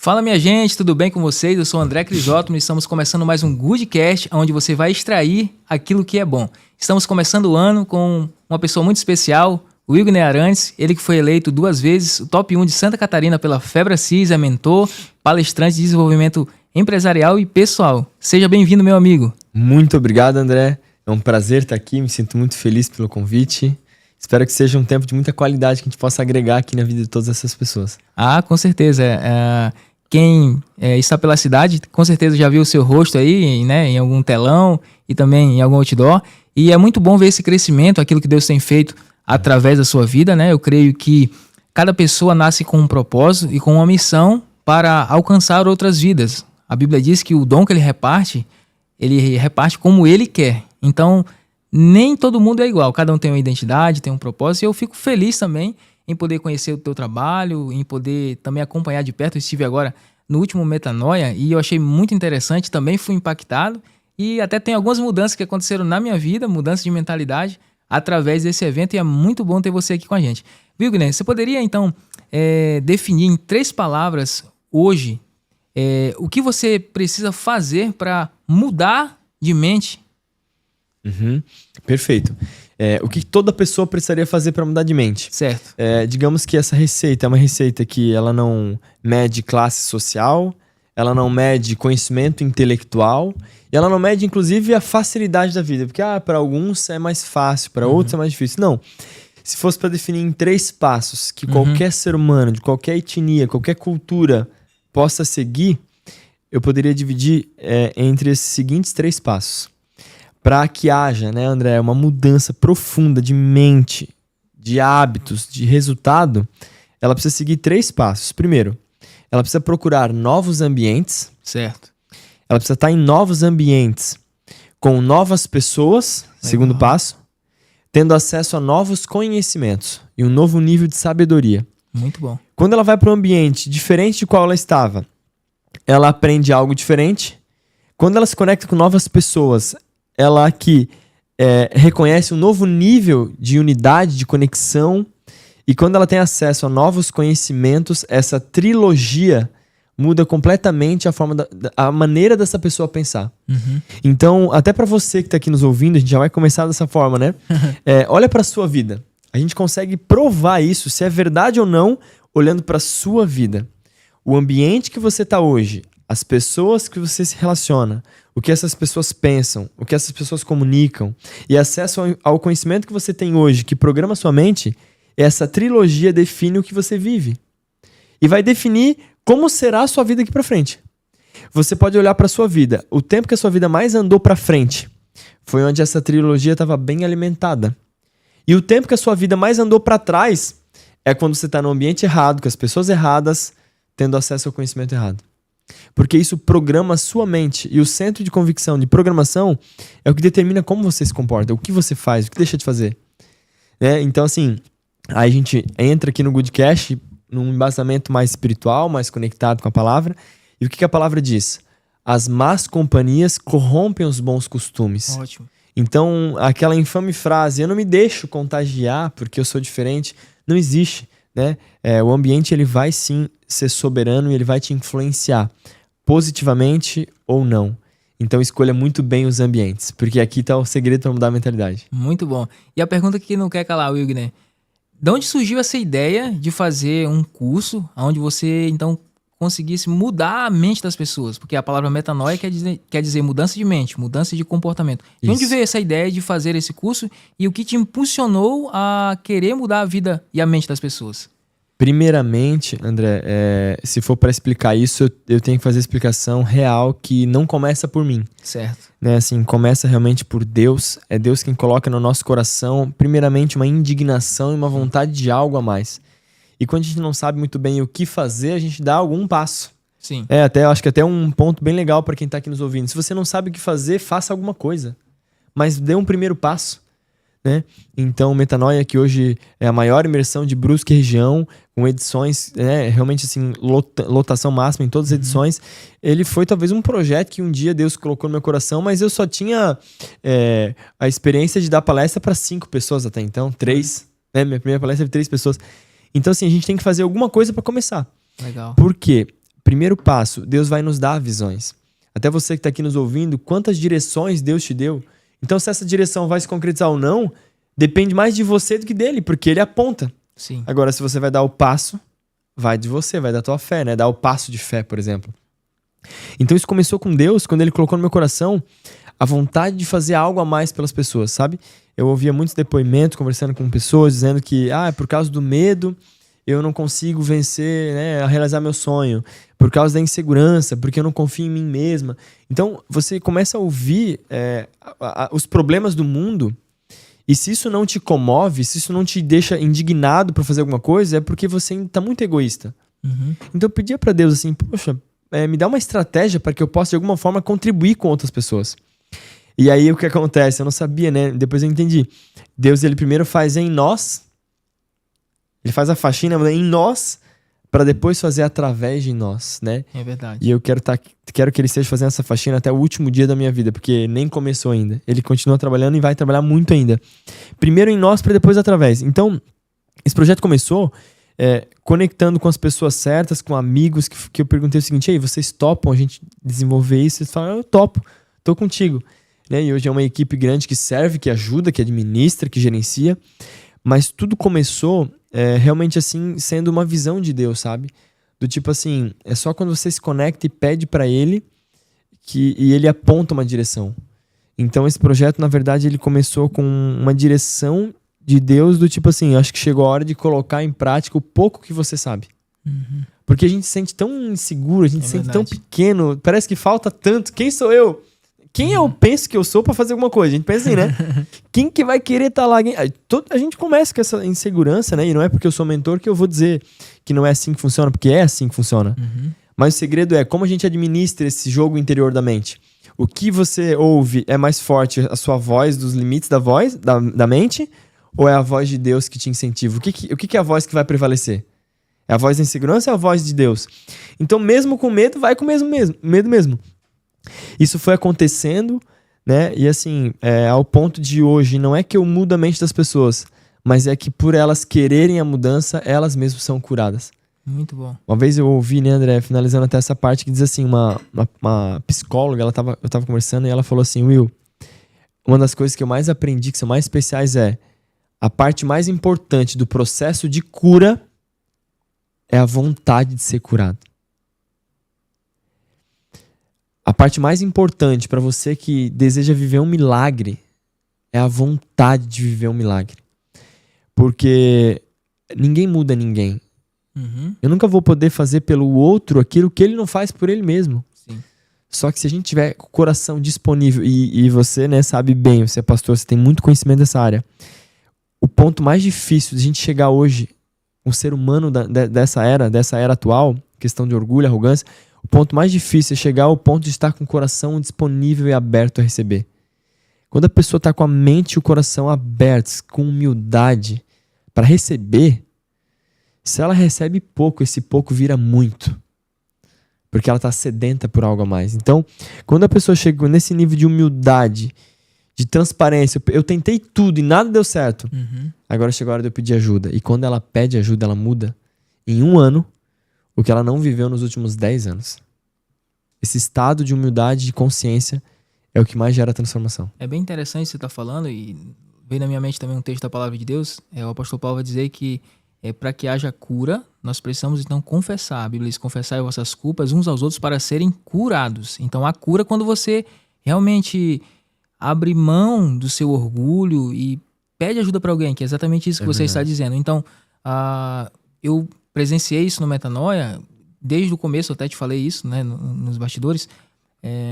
Fala minha gente, tudo bem com vocês? Eu sou o André Crisóstomo e estamos começando mais um Goodcast, onde você vai extrair aquilo que é bom. Estamos começando o ano com uma pessoa muito especial, o Wilgner Arantes, ele que foi eleito 2 vezes o top 1 de Santa Catarina pela Febracis, é mentor, palestrante de desenvolvimento empresarial e pessoal. Seja bem-vindo, meu amigo. Muito obrigado, André. É um prazer estar aqui, me sinto muito feliz pelo convite. Espero que seja um tempo de muita qualidade que a gente possa agregar aqui na vida de todas essas pessoas. Ah, com certeza. Quem está pela cidade, com certeza já viu o seu rosto aí, né, em algum telão e também em algum outdoor. E é muito bom ver esse crescimento, aquilo que Deus tem feito através da sua vida, né? Eu creio que cada pessoa nasce com um propósito e com uma missão para alcançar outras vidas. A Bíblia diz que o dom que ele reparte como ele quer. Então, nem todo mundo é igual. Cada um tem uma identidade, tem um propósito. E eu fico feliz também em poder conhecer o teu trabalho, em poder também acompanhar de perto. Eu estive agora no último Metanoia e eu achei muito interessante, também fui impactado e até tem algumas mudanças que aconteceram na minha vida, mudanças de mentalidade através desse evento e é muito bom ter você aqui com a gente. Wilgner, você poderia então definir em 3 palavras hoje o que você precisa fazer para mudar de mente? Perfeito. O que toda pessoa precisaria fazer para mudar de mente? Certo. Digamos que essa receita é uma receita que ela não mede classe social, ela não mede conhecimento intelectual, e ela não mede, inclusive, a facilidade da vida. Porque, para alguns é mais fácil, para outros é mais difícil. Não. Se fosse para definir em 3 passos que qualquer ser humano, de qualquer etnia, qualquer cultura possa seguir, eu poderia dividir entre esses seguintes 3 passos. Para que haja, né, André, uma mudança profunda de mente, de hábitos, de resultado, ela precisa seguir 3 passos. Primeiro, ela precisa procurar novos ambientes. Certo. Ela precisa estar em novos ambientes com novas pessoas, segundo passo, tendo acesso a novos conhecimentos e um novo nível de sabedoria. Muito bom. Quando ela vai para um ambiente diferente de qual ela estava, ela aprende algo diferente. Quando ela se conecta com novas pessoas, ela aqui reconhece um novo nível de unidade, de conexão. E quando ela tem acesso a novos conhecimentos, essa trilogia muda completamente a maneira dessa pessoa pensar. Então, até para você que está aqui nos ouvindo, a gente já vai começar dessa forma, né? Olha para a sua vida. A gente consegue provar isso, se é verdade ou não, olhando para a sua vida. O ambiente que você está hoje, as pessoas que você se relaciona, o que essas pessoas pensam, o que essas pessoas comunicam e acesso ao conhecimento que você tem hoje, que programa sua mente, essa trilogia define o que você vive. E vai definir como será a sua vida aqui para frente. Você pode olhar para a sua vida. O tempo que a sua vida mais andou para frente foi onde essa trilogia estava bem alimentada. E o tempo que a sua vida mais andou para trás é quando você está no ambiente errado, com as pessoas erradas, tendo acesso ao conhecimento errado. Porque isso programa a sua mente. E o centro de convicção, de programação, é o que determina como você se comporta, o que você faz, o que deixa de fazer. Então, assim, aí a gente entra aqui no Goodcast num embasamento mais espiritual, mais conectado com a palavra. E o que a palavra diz? As más companhias corrompem os bons costumes. Ótimo. Então, aquela infame frase, eu não me deixo contagiar porque eu sou diferente, não existe, né? O ambiente ele vai sim ser soberano e ele vai te influenciar positivamente ou não. Então escolha muito bem os ambientes, porque aqui está o segredo para mudar a mentalidade. Muito bom. E a pergunta que não quer calar, Wilgner, de onde surgiu essa ideia de fazer um curso onde você então conseguisse mudar a mente das pessoas? Porque a palavra metanoia quer dizer mudança de mente, mudança de comportamento. De onde veio essa ideia de fazer esse curso e o que te impulsionou a querer mudar a vida e a mente das pessoas? Primeiramente, André, se for para explicar isso, eu tenho que fazer a explicação real que não começa por mim. Certo. Assim, começa realmente por Deus. É Deus quem coloca no nosso coração, primeiramente, uma indignação e uma vontade de algo a mais. E quando a gente não sabe muito bem o que fazer, a gente dá algum passo. Sim. Acho que até um ponto bem legal para quem está aqui nos ouvindo. Se você não sabe o que fazer, faça alguma coisa. Mas dê um primeiro passo. Né? Então, Metanoia, que hoje é a maior imersão de Brusque região, com edições, realmente assim, lotação máxima em todas as edições, ele foi talvez um projeto que um dia Deus colocou no meu coração, mas eu só tinha a experiência de dar palestra para 5 pessoas até então, 3, Minha primeira palestra teve 3 pessoas. Então, assim, a gente tem que fazer alguma coisa para começar. Legal. Por quê? primeiro passo, Deus vai nos dar visões. Até você que está aqui nos ouvindo, quantas direções Deus te deu? Então, se essa direção vai se concretizar ou não, depende mais de você do que dele, porque ele aponta. Sim. Agora, se você vai dar o passo, vai de você, vai da tua fé, né? Dar o passo de fé, por exemplo. Então, isso começou com Deus, quando ele colocou no meu coração a vontade de fazer algo a mais pelas pessoas, sabe? Eu ouvia muitos depoimentos, conversando com pessoas, dizendo que, é por causa do medo, eu não consigo vencer, né, a realizar meu sonho. Por causa da insegurança, porque eu não confio em mim mesma. Então, você começa a ouvir os problemas do mundo, e se isso não te comove, se isso não te deixa indignado para fazer alguma coisa, é porque você está muito egoísta. Uhum. Então, eu pedia para Deus assim, poxa, me dá uma estratégia para que eu possa, de alguma forma, contribuir com outras pessoas. E aí, o que acontece? Eu não sabia, né? Depois eu entendi. Deus, ele primeiro faz em nós, ele faz a faxina em nós, para depois fazer através de nós, né? É verdade. E eu quero que ele esteja fazendo essa faxina até o último dia da minha vida, porque nem começou ainda. Ele continua trabalhando e vai trabalhar muito ainda. Primeiro em nós, para depois através. Então, esse projeto começou conectando com as pessoas certas, com amigos, que eu perguntei o seguinte, vocês topam a gente desenvolver isso? Eles falaram, eu topo, tô contigo. Né? E hoje é uma equipe grande que serve, que ajuda, que administra, que gerencia. Mas tudo começou realmente assim, sendo uma visão de Deus, sabe? Do tipo assim, é só quando você se conecta e pede pra ele e ele aponta uma direção. Então esse projeto, na verdade, ele começou com uma direção de Deus do tipo assim, acho que chegou a hora de colocar em prática o pouco que você sabe. Uhum. Porque a gente se sente tão inseguro, a gente se sente verdade. tão pequeno, parece que falta tanto. Quem sou eu? Quem eu penso que eu sou pra fazer alguma coisa? A gente pensa assim, né? Quem que vai querer estar lá? A gente começa com essa insegurança, né? E não é porque eu sou mentor que eu vou dizer que não é assim que funciona, porque é assim que funciona. Uhum. Mas o segredo é como a gente administra esse jogo interior da mente. O que você ouve é mais forte, a sua voz, dos limites da voz, da mente, ou é a voz de Deus que te incentiva? O que é a voz que vai prevalecer? É a voz da insegurança ou é a voz de Deus? Então, mesmo com medo, vai com medo mesmo. Isso foi acontecendo, né? E assim, ao ponto de hoje, não é que eu mudo a mente das pessoas, mas é que por elas quererem a mudança, elas mesmas são curadas. Muito bom. Uma vez eu ouvi, né, André, finalizando até essa parte, que diz assim, uma psicóloga, eu tava conversando e ela falou assim, Will, uma das coisas que eu mais aprendi, que são mais especiais, a parte mais importante do processo de cura é a vontade de ser curado. A parte mais importante para você que deseja viver um milagre é a vontade de viver um milagre. Porque ninguém muda ninguém. Uhum. Eu nunca vou poder fazer pelo outro aquilo que ele não faz por ele mesmo. Sim. Só que se a gente tiver o coração disponível, e você, né, sabe bem, você é pastor, você tem muito conhecimento dessa área. O ponto mais difícil de a gente chegar hoje, um ser humano dessa era atual, questão de orgulho, arrogância, o ponto mais difícil é chegar ao ponto de estar com o coração disponível e aberto a receber. Quando a pessoa está com a mente e o coração abertos, com humildade, para receber, se ela recebe pouco, esse pouco vira muito. Porque ela está sedenta por algo a mais. Então, quando a pessoa chega nesse nível de humildade, de transparência, eu tentei tudo e nada deu certo. Uhum. Agora chegou a hora de eu pedir ajuda. E quando ela pede ajuda, ela muda. Em 1 ano, o que ela não viveu nos últimos 10 anos. Esse estado de humildade, de consciência, é o que mais gera transformação. É bem interessante você estar falando, e veio na minha mente também um texto da Palavra de Deus. O apóstolo Paulo vai dizer que para que haja cura, nós precisamos então confessar. A Bíblia diz, confessai vossas culpas uns aos outros para serem curados. Então há cura quando você realmente abre mão do seu orgulho e pede ajuda para alguém, que é exatamente isso que você está dizendo. Então, eu presenciei isso no Metanoia, desde o começo eu até te falei isso, né, nos bastidores,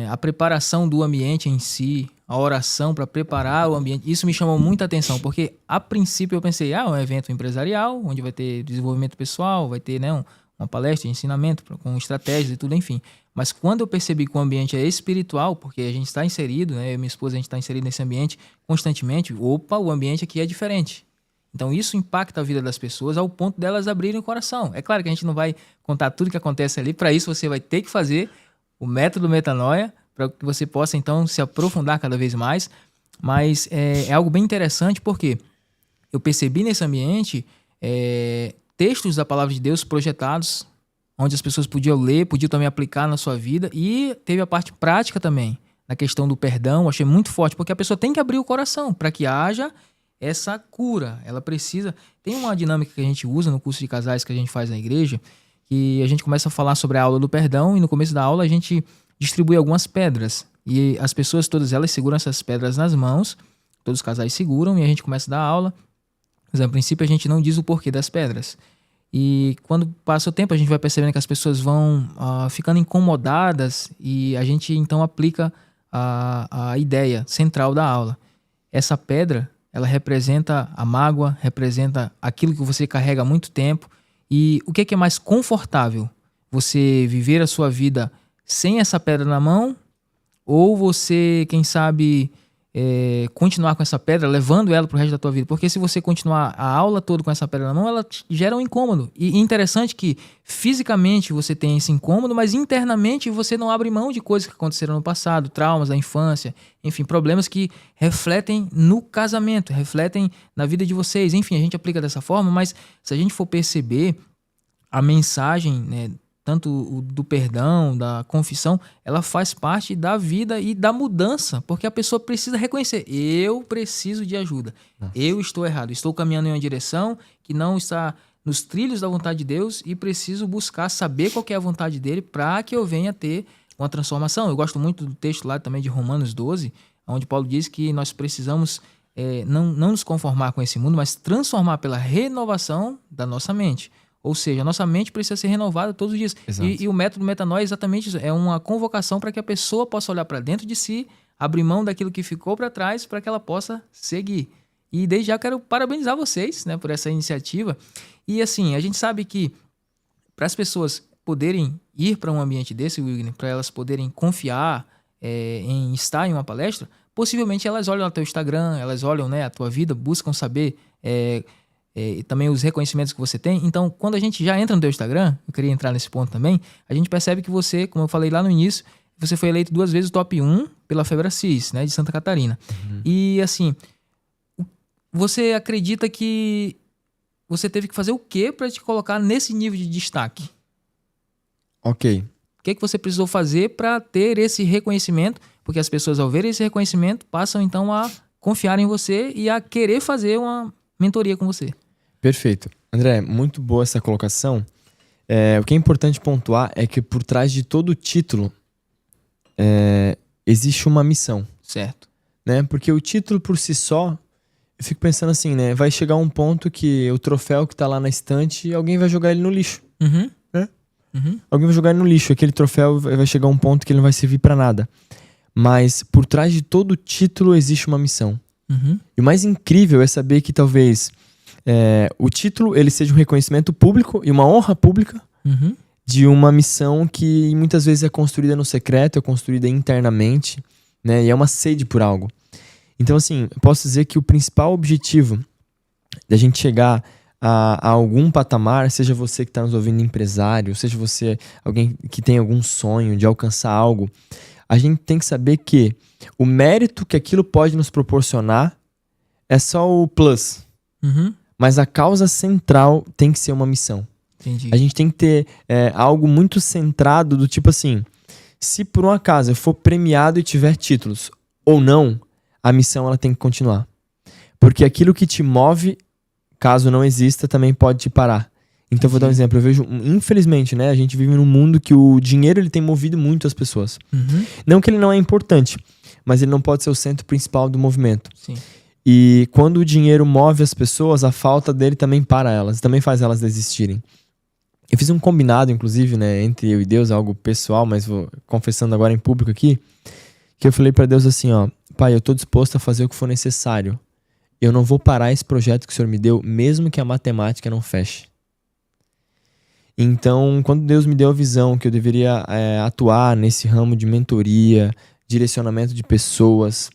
a preparação do ambiente em si, a oração para preparar o ambiente, isso me chamou muita atenção, porque a princípio eu pensei, é um evento empresarial, onde vai ter desenvolvimento pessoal, vai ter, né, uma palestra de ensinamento com estratégias e tudo, enfim. Mas quando eu percebi que o ambiente é espiritual, porque a gente está inserido, né, eu e minha esposa, a gente está inserido nesse ambiente constantemente, o ambiente aqui é diferente. Então isso impacta a vida das pessoas ao ponto delas abrirem o coração. É claro que a gente não vai contar tudo que acontece ali, para isso você vai ter que fazer o método Metanoia, para que você possa então se aprofundar cada vez mais. Mas é algo bem interessante, porque eu percebi nesse ambiente textos da Palavra de Deus projetados onde as pessoas podiam ler, podiam também aplicar na sua vida. E teve a parte prática também, na questão do perdão. Eu achei muito forte, porque a pessoa tem que abrir o coração para que haja essa cura. Ela precisa... Tem uma dinâmica que a gente usa no curso de casais que a gente faz na igreja, que a gente começa a falar sobre a aula do perdão e no começo da aula a gente distribui algumas pedras. E as pessoas, todas elas, seguram essas pedras nas mãos, todos os casais seguram e a gente começa a dar aula. Mas, a princípio, a gente não diz o porquê das pedras. E quando passa o tempo, a gente vai percebendo que as pessoas vão ficando incomodadas e a gente, então, aplica a ideia central da aula. Essa pedra, ela representa a mágoa, representa aquilo que você carrega há muito tempo. E o que é mais confortável? Você viver a sua vida sem essa pedra na mão ou você, quem sabe... continuar com essa pedra, levando ela pro resto da tua vida. Porque se você continuar a aula toda com essa pedra na mão, ela gera um incômodo. E interessante que fisicamente você tem esse incômodo, mas internamente você não abre mão de coisas que aconteceram no passado, traumas da infância, enfim, problemas que refletem no casamento, refletem na vida de vocês. Enfim, a gente aplica dessa forma, mas se a gente for perceber a mensagem, né, tanto o do perdão, da confissão, ela faz parte da vida e da mudança, porque a pessoa precisa reconhecer, eu preciso de ajuda, eu estou errado, estou caminhando em uma direção que não está nos trilhos da vontade de Deus e preciso buscar saber qual que é a vontade dele para que eu venha ter uma transformação. Eu gosto muito do texto lá também de Romanos 12, onde Paulo diz que nós precisamos não nos conformar com esse mundo, mas transformar pela renovação da nossa mente. Ou seja, a nossa mente precisa ser renovada todos os dias. E o método Metanoia é exatamente isso. É uma convocação para que a pessoa possa olhar para dentro de si, abrir mão daquilo que ficou para trás para que ela possa seguir. E desde já quero parabenizar vocês, né, por essa iniciativa. E assim, a gente sabe que para as pessoas poderem ir para um ambiente desse, Wigner, para elas poderem confiar em estar em uma palestra, possivelmente elas olham o teu Instagram, elas olham, né, a tua vida, buscam saber... e também os reconhecimentos que você tem. Então, quando a gente já entra no teu Instagram, eu queria entrar nesse ponto também, a gente percebe que você, como eu falei lá no início, você foi eleito 2 vezes o top 1 pela Febracis, né, de Santa Catarina. Uhum. E assim, você acredita que você teve que fazer o quê para te colocar nesse nível de destaque? Ok. O que você precisou fazer para ter esse reconhecimento? Porque as pessoas, ao verem esse reconhecimento, passam então a confiar em você e a querer fazer uma mentoria com você. Perfeito. André, muito boa essa colocação. O que é importante pontuar é que por trás de todo título existe uma missão. Certo. Né? Porque o título por si só, eu fico pensando assim, né? Vai chegar um ponto que o troféu que tá lá na estante, alguém vai jogar ele no lixo. Uhum. Né? Uhum. Alguém vai jogar ele no lixo. Aquele troféu vai chegar um ponto que ele não vai servir para nada. Mas por trás de todo título existe uma missão. Uhum. E o mais incrível é saber que talvez o título ele seja um reconhecimento público e uma honra pública de uma missão que muitas vezes é construída no secreto, é construída internamente, né? E é uma sede por algo. Então, assim, eu posso dizer que o principal objetivo da gente chegar a algum patamar, seja você que está nos ouvindo empresário, seja você alguém que tem algum sonho de alcançar algo, a gente tem que saber que o mérito que aquilo pode nos proporcionar é só o plus. Uhum. Mas a causa central tem que ser uma missão. Entendi. A gente tem que ter algo muito centrado do tipo assim, se por um acaso eu for premiado e tiver títulos ou não, a missão ela tem que continuar. Porque aquilo que te move, caso não exista, também pode te parar. Então eu vou dar um exemplo. Eu vejo, infelizmente, né, a gente vive num mundo que o dinheiro ele tem movido muito as pessoas. Uhum. Não que ele não é importante, mas ele não pode ser o centro principal do movimento. Sim. E quando o dinheiro move as pessoas, a falta dele também para elas, também faz elas desistirem. Eu fiz um combinado, inclusive, né, entre eu e Deus, algo pessoal, mas vou confessando agora em público aqui, que eu falei para Deus assim, ó, Pai, eu tô disposto a fazer o que for necessário. Eu não vou parar esse projeto que o Senhor me deu, mesmo que a matemática não feche. Então, quando Deus me deu a visão que eu deveria atuar nesse ramo de mentoria, direcionamento de pessoas,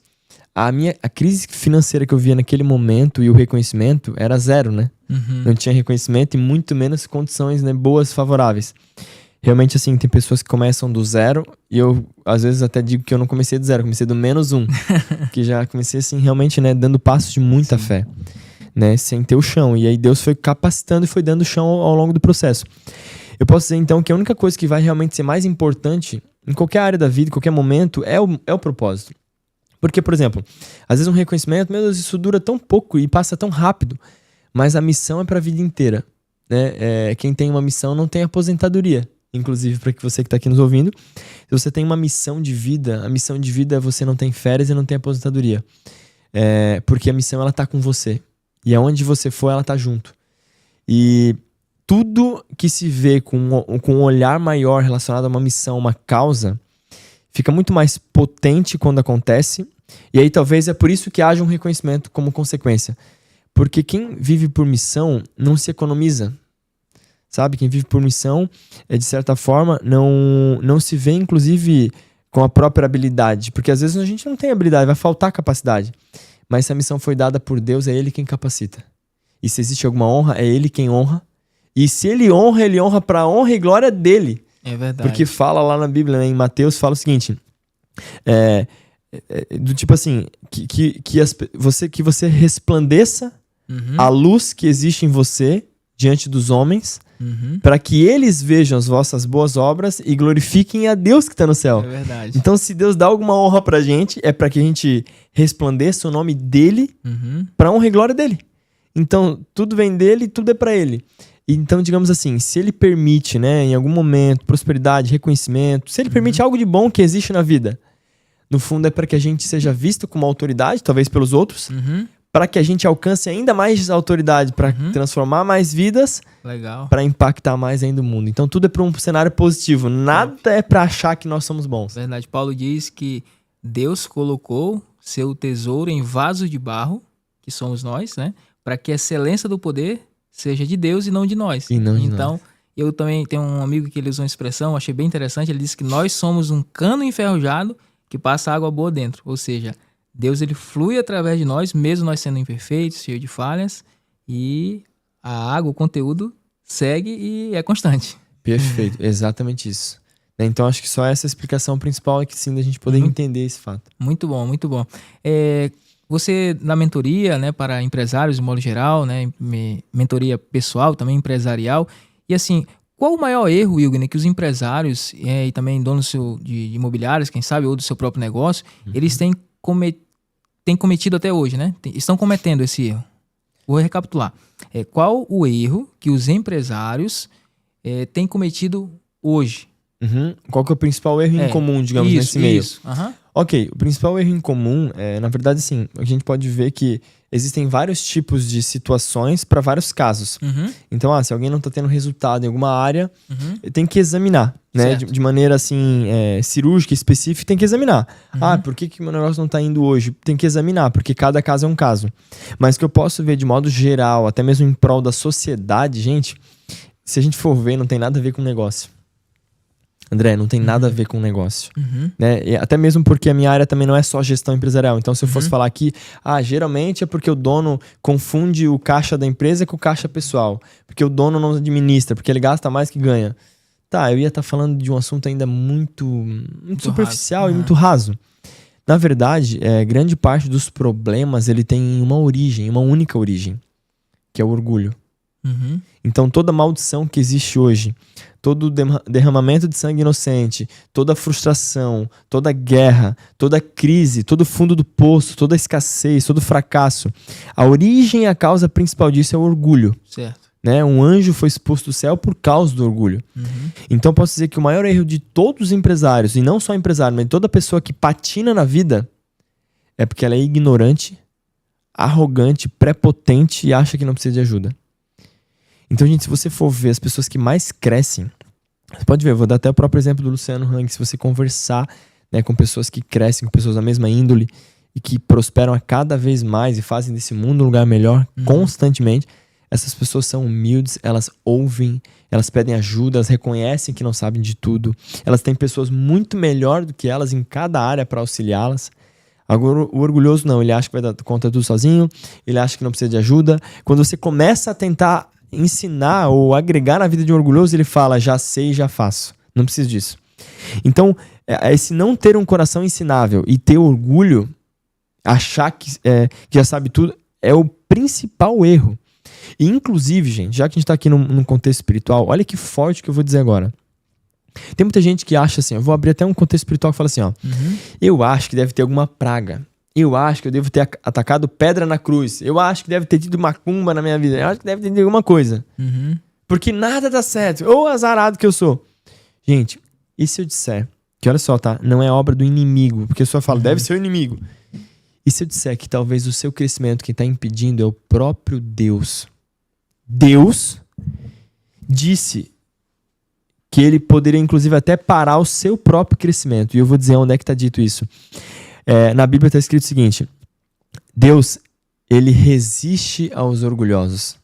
a crise financeira que eu via naquele momento e o reconhecimento era zero, né? Uhum. Não tinha reconhecimento e muito menos condições, né, boas, favoráveis. Realmente, assim, tem pessoas que começam do zero e eu, às vezes, até digo que eu não comecei do zero, comecei do -1. Que já comecei, assim, realmente, né, dando passos de muita fé, né, sem ter o chão. E aí Deus foi capacitando e foi dando chão ao longo do processo. Eu posso dizer, então, que a única coisa que vai realmente ser mais importante em qualquer área da vida, em qualquer momento, é o propósito. Porque, por exemplo, às vezes um reconhecimento, meu Deus, isso dura tão pouco e passa tão rápido, mas a missão é para a vida inteira, né? Quem tem uma missão não tem aposentadoria. Inclusive, para você que está aqui nos ouvindo, se você tem uma missão de vida, a missão de vida é você não tem férias e não tem aposentadoria. Porque a missão, ela tá com você. E aonde você for, ela tá junto. E tudo que se vê com um olhar maior relacionado a uma missão, uma causa, fica muito mais potente quando acontece. E aí talvez é por isso que haja um reconhecimento como consequência. Porque quem vive por missão não se economiza. Sabe? Quem vive por missão, de certa forma, não se vê, inclusive, com a própria habilidade. Porque às vezes a gente não tem habilidade, vai faltar capacidade. Mas se a missão foi dada por Deus, é Ele quem capacita. E se existe alguma honra, é Ele quem honra. E se Ele honra para a honra e glória dele. É verdade. Porque fala lá na Bíblia, né, em Mateus, fala o seguinte... do tipo assim, que você resplandeça a luz que existe em você diante dos homens, para que eles vejam as vossas boas obras e glorifiquem a Deus que está no céu. É verdade. Então, se Deus dá alguma honra pra gente, é para que a gente resplandeça o nome dele para honra e glória dele. Então, tudo vem dele e tudo é para ele. Então, digamos assim, se ele permite, né, em algum momento, prosperidade, reconhecimento, se ele permite algo de bom que existe na vida, no fundo é para que a gente seja visto como autoridade, talvez pelos outros, para que a gente alcance ainda mais autoridade, para transformar mais vidas, para impactar mais ainda o mundo. Então tudo é para um cenário positivo, nada é para achar que nós somos bons. Verdade. Paulo diz que Deus colocou seu tesouro em vaso de barro, que somos nós, né, para que a excelência do poder seja de Deus e não de nós. Então, eu também tenho um amigo que ele usou uma expressão, achei bem interessante, ele disse que nós somos um cano enferrujado que passa água boa dentro, ou seja, Deus, ele flui através de nós, mesmo nós sendo imperfeitos, cheios de falhas, e a água, o conteúdo, segue e é constante. Perfeito, exatamente isso. Então, acho que só essa explicação principal é que sim, da gente poder entender esse fato. Muito bom, muito bom. Você, na mentoria, né, para empresários, de modo geral, né, mentoria pessoal, também empresarial, e assim, qual o maior erro, Wilgner, que os empresários e também donos de imobiliários, quem sabe, ou do seu próprio negócio, eles têm cometido até hoje, né? Estão cometendo esse erro. Vou recapitular. Qual o erro que os empresários têm cometido hoje? Qual que é o principal erro em comum, digamos, nesse meio? Ok, o principal erro em comum, na verdade, assim, a gente pode ver que existem vários tipos de situações para vários casos. Então, se alguém não está tendo resultado em alguma área, tem que examinar, né? De maneira, assim, cirúrgica, específica, tem que examinar. Por que meu negócio não está indo hoje? Tem que examinar, porque cada caso é um caso. Mas que eu posso ver de modo geral, até mesmo em prol da sociedade, gente, se a gente for ver, não tem nada a ver com negócio. André, não tem nada a ver com negócio. Né? E até mesmo porque a minha área também não é só gestão empresarial. Então, se eu fosse falar aqui, geralmente é porque o dono confunde o caixa da empresa com o caixa pessoal. Porque o dono não administra, porque ele gasta mais que ganha. Tá, eu ia estar falando de um assunto ainda muito superficial e muito raso. Na verdade, grande parte dos problemas, ele tem uma origem, uma única origem, que é o orgulho. Então, toda maldição que existe hoje, todo derramamento de sangue inocente, toda frustração, toda guerra, toda crise, todo fundo do poço, toda escassez, todo fracasso, a origem e a causa principal disso é o orgulho. Certo. Né? Um anjo foi exposto do céu por causa do orgulho. Então, posso dizer que o maior erro de todos os empresários, e não só empresário, mas de toda pessoa que patina na vida, é porque ela é ignorante, arrogante, prepotente e acha que não precisa de ajuda. Então, gente, se você for ver as pessoas que mais crescem, você pode ver, vou dar até o próprio exemplo do Luciano Hang, se você conversar, né, com pessoas que crescem, com pessoas da mesma índole e que prosperam a cada vez mais e fazem desse mundo um lugar melhor constantemente, essas pessoas são humildes, elas ouvem, elas pedem ajuda, elas reconhecem que não sabem de tudo, elas têm pessoas muito melhor do que elas em cada área para auxiliá-las. Agora, o orgulhoso não, ele acha que vai dar conta de tudo sozinho, ele acha que não precisa de ajuda. Quando você começa a tentar ensinar ou agregar na vida de um orgulhoso, ele fala, já sei, já faço, não preciso disso. Então, esse não ter um coração ensinável e ter orgulho, achar que já sabe tudo, é o principal erro. E, inclusive, gente, já que a gente tá aqui num contexto espiritual, olha que forte que eu vou dizer agora. Tem muita gente que acha assim, eu vou abrir até um contexto espiritual que fala assim, ó. Eu acho que deve ter alguma praga. Eu acho que eu devo ter atacado pedra na cruz. Eu acho que deve ter tido macumba na minha vida. Eu acho que deve ter tido alguma coisa. Porque nada dá certo. Ou azarado que eu sou. Gente, e se eu disser que, olha só, tá? Não é obra do inimigo. Porque a pessoa fala, deve ser o inimigo. E se eu disser que talvez o seu crescimento, quem tá impedindo é o próprio Deus. Deus disse que ele poderia, inclusive, até parar o seu próprio crescimento. E eu vou dizer onde é que está dito isso. Na Bíblia está escrito o seguinte: Deus, ele resiste aos orgulhosos.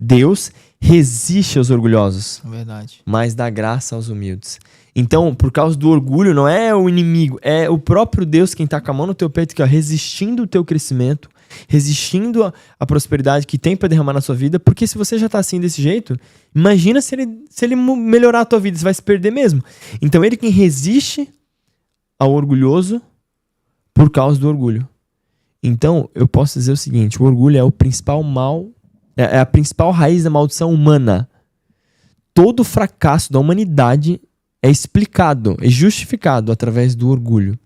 Deus resiste aos orgulhosos. Verdade. Mas dá graça aos humildes. Então, por causa do orgulho, não é o inimigo, é o próprio Deus quem está com a mão no teu peito, que ó, resistindo o teu crescimento, resistindo a prosperidade que tem para derramar na sua vida, porque se você já tá assim desse jeito, imagina se ele melhorar a tua vida, você vai se perder mesmo. Então ele quem resiste ao orgulhoso por causa do orgulho. Então eu posso dizer o seguinte, o orgulho é o principal mal, é a principal raiz da maldição humana. Todo o fracasso da humanidade é explicado, é justificado através do orgulho.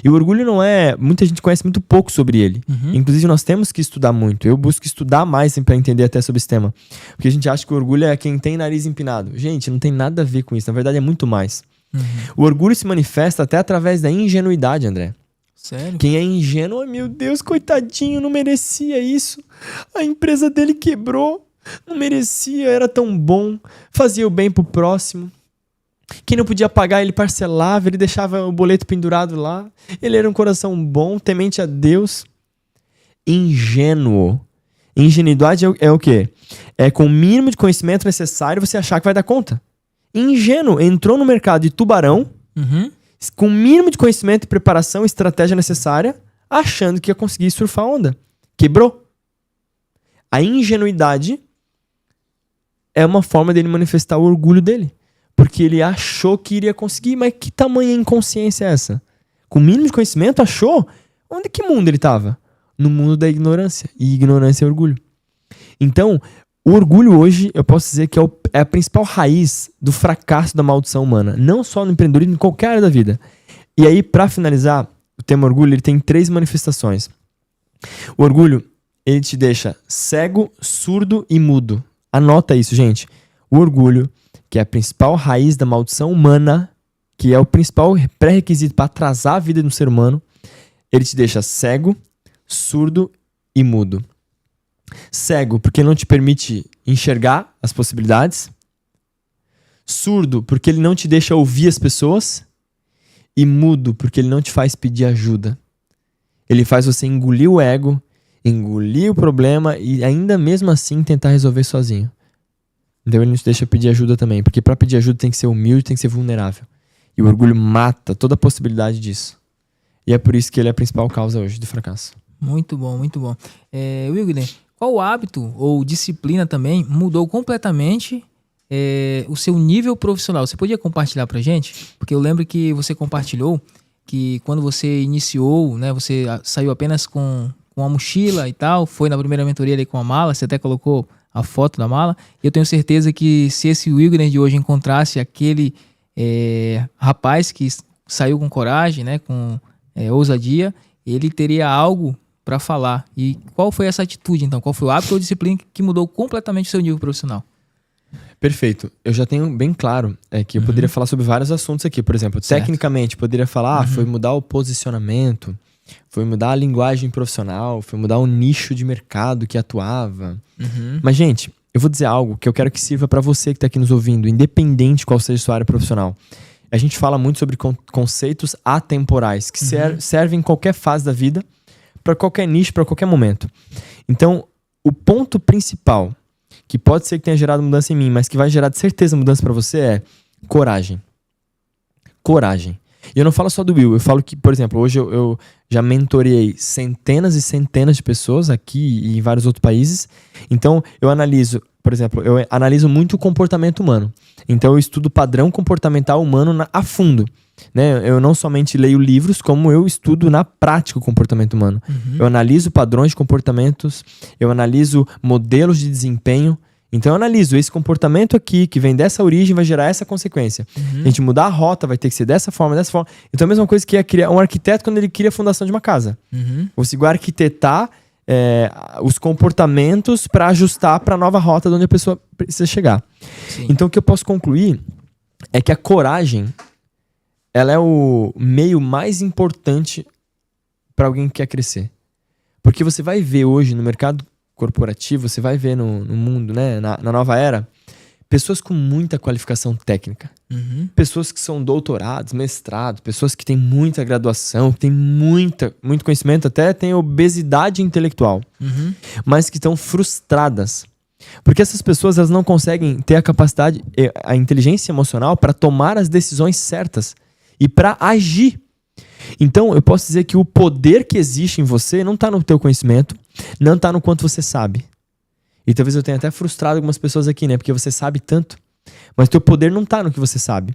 E o orgulho não é... Muita gente conhece muito pouco sobre ele. Inclusive, nós temos que estudar muito. Eu busco estudar mais para entender até sobre esse tema. Porque a gente acha que o orgulho é quem tem nariz empinado. Gente, não tem nada a ver com isso. Na verdade, é muito mais. O orgulho se manifesta até através da ingenuidade, André. Sério? Quem é ingênuo, meu Deus, coitadinho, não merecia isso. A empresa dele quebrou. Não merecia, era tão bom. Fazia o bem pro próximo. Quem não podia pagar, ele parcelava, ele deixava o boleto pendurado lá. Ele era um coração bom, temente a Deus. Ingênuo. Ingenuidade é o quê? É com o mínimo de conhecimento necessário você achar que vai dar conta. Ingênuo. Entrou no mercado de tubarão, com o mínimo de conhecimento, preparação e estratégia necessária, achando que ia conseguir surfar a onda. Quebrou. A ingenuidade é uma forma dele manifestar o orgulho dele. Porque ele achou que iria conseguir, mas que tamanha inconsciência é essa? Com o mínimo de conhecimento, achou? Onde que mundo ele estava? No mundo da ignorância. E ignorância é orgulho. Então, o orgulho hoje, eu posso dizer que é a principal raiz do fracasso da maldição humana. Não só no empreendedorismo, em qualquer área da vida. E aí, para finalizar, o tema orgulho, ele tem 3 manifestações. O orgulho, ele te deixa cego, surdo e mudo. Anota isso, gente. O orgulho, que é a principal raiz da maldição humana, que é o principal pré-requisito para atrasar a vida de um ser humano, ele te deixa cego, surdo e mudo. Cego, porque ele não te permite enxergar as possibilidades. Surdo, porque ele não te deixa ouvir as pessoas. E mudo, porque ele não te faz pedir ajuda. Ele faz você engolir o ego, engolir o problema e ainda mesmo assim tentar resolver sozinho. Então ele não te deixa pedir ajuda também, porque para pedir ajuda tem que ser humilde, tem que ser vulnerável. E o orgulho mata toda a possibilidade disso. E é por isso que ele é a principal causa hoje do fracasso. Muito bom, muito bom. Wilgner, qual hábito ou disciplina também mudou completamente o seu nível profissional? Você podia compartilhar pra gente? Porque eu lembro que você compartilhou que quando você iniciou, né, você saiu apenas com a mochila e tal, foi na primeira mentoria ali com a mala, você até colocou a foto da mala, e eu tenho certeza que se esse Wilgner de hoje encontrasse aquele rapaz que saiu com coragem, né, com ousadia, ele teria algo para falar. E qual foi essa atitude, então? Qual foi o hábito ou disciplina que mudou completamente o seu nível profissional? Perfeito. Eu já tenho bem claro que eu poderia falar sobre vários assuntos aqui. Por exemplo, tecnicamente, poderia falar, foi mudar o posicionamento, foi mudar a linguagem profissional, foi mudar o nicho de mercado que atuava. Mas, gente, eu vou dizer algo que eu quero que sirva para você que está aqui nos ouvindo, independente qual seja a sua área profissional. A gente fala muito sobre conceitos atemporais, que servem em qualquer fase da vida, para qualquer nicho, para qualquer momento. Então, o ponto principal, que pode ser que tenha gerado mudança em mim, mas que vai gerar de certeza mudança para você, é coragem. Coragem. E eu não falo só do Will, eu falo que, por exemplo, hoje eu já mentoreei centenas e centenas de pessoas aqui e em vários outros países. Então, eu analiso, por exemplo, eu analiso muito o comportamento humano. Então, eu estudo o padrão comportamental humano a fundo. Né? Eu não somente leio livros, como eu estudo na prática o comportamento humano. Eu analiso padrões de comportamentos, eu analiso modelos de desempenho. Então eu analiso esse comportamento aqui, que vem dessa origem, vai gerar essa consequência. A gente mudar a rota, vai ter que ser dessa forma, dessa forma. Então a mesma coisa que criar um arquiteto quando ele cria a fundação de uma casa. Eu consigo arquitetar os comportamentos para ajustar para a nova rota de onde a pessoa precisa chegar. Sim. Então o que eu posso concluir é que a coragem, ela é o meio mais importante para alguém que quer crescer. Porque você vai ver hoje no mercado corporativo, você vai ver no mundo, né, na nova era, pessoas com muita qualificação técnica. Pessoas que são doutorados, mestrados, pessoas que têm muita graduação, que têm muito conhecimento, até têm obesidade intelectual, mas que estão frustradas. Porque essas pessoas, elas não conseguem ter a capacidade, a inteligência emocional para tomar as decisões certas e para agir. Então, eu posso dizer que o poder que existe em você não está no teu conhecimento, não está no quanto você sabe. E talvez eu tenha até frustrado algumas pessoas aqui, né? Porque você sabe tanto, mas o teu poder não está no que você sabe.